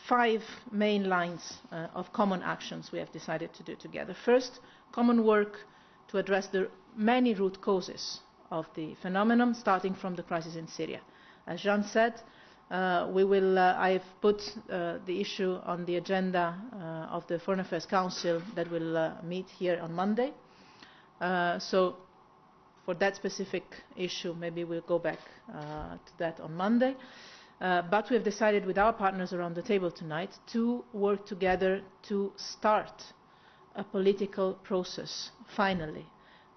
5 main lines of common actions we have decided to do together. First, common work to address the many root causes of the phenomenon, starting from the crisis in Syria. As Jean said, I have put the issue on the agenda of the Foreign Affairs Council that will meet here on Monday. So for that specific issue, maybe we'll go back to that on Monday. But we have decided with our partners around the table tonight to work together to start a political process, finally,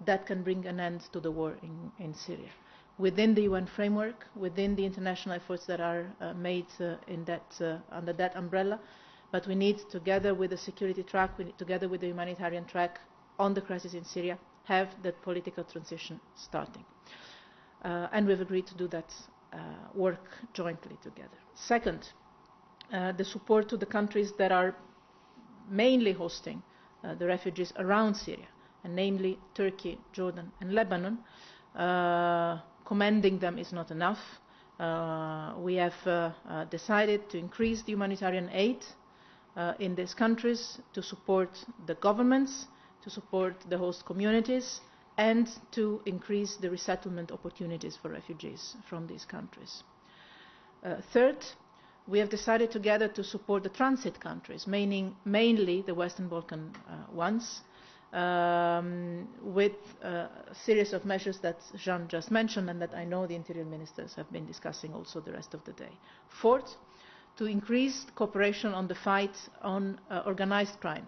that can bring an end to the war in Syria. Within the UN framework, within the international efforts that are made under that umbrella, but we need, together with the security track, together with the humanitarian track on the crisis in Syria, have that political transition starting. And we've agreed to do that work jointly together. Second, the support to the countries that are mainly hosting the refugees around Syria, and namely Turkey, Jordan and Lebanon. Commending them is not enough. We have decided to increase the humanitarian aid in these countries to support the governments, to support the host communities, and to increase the resettlement opportunities for refugees from these countries. Third, we have decided together to support the transit countries, mainly the Western Balkan ones, with a series of measures that Jean just mentioned and that I know the interior ministers have been discussing also the rest of the day. Fourth, to increase cooperation on the fight on organised crime.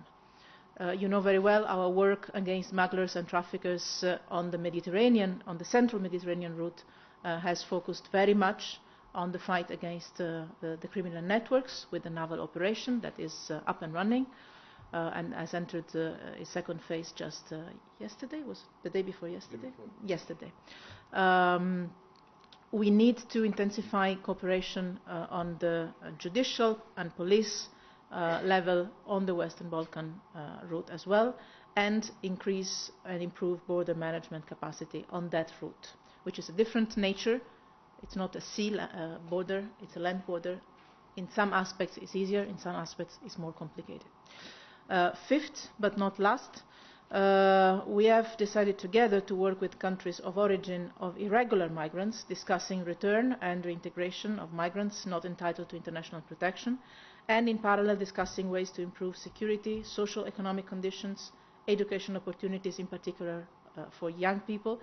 You know very well our work against smugglers and traffickers on the Mediterranean, on the central Mediterranean route, has focused very much on the fight against the criminal networks with the naval operation that is up and running and has entered its second phase just yesterday. Was it the day before yesterday? Yesterday. We need to intensify cooperation on the judicial and police level on the Western Balkan route as well, and increase and improve border management capacity on that route, which is a different nature. It's not a sea border, it's a land border. In some aspects it's easier, in some aspects it's more complicated. Fifth, but not last, we have decided together to work with countries of origin of irregular migrants, discussing return and reintegration of migrants not entitled to international protection, and in parallel discussing ways to improve security, social economic conditions, education opportunities, in particular for young people,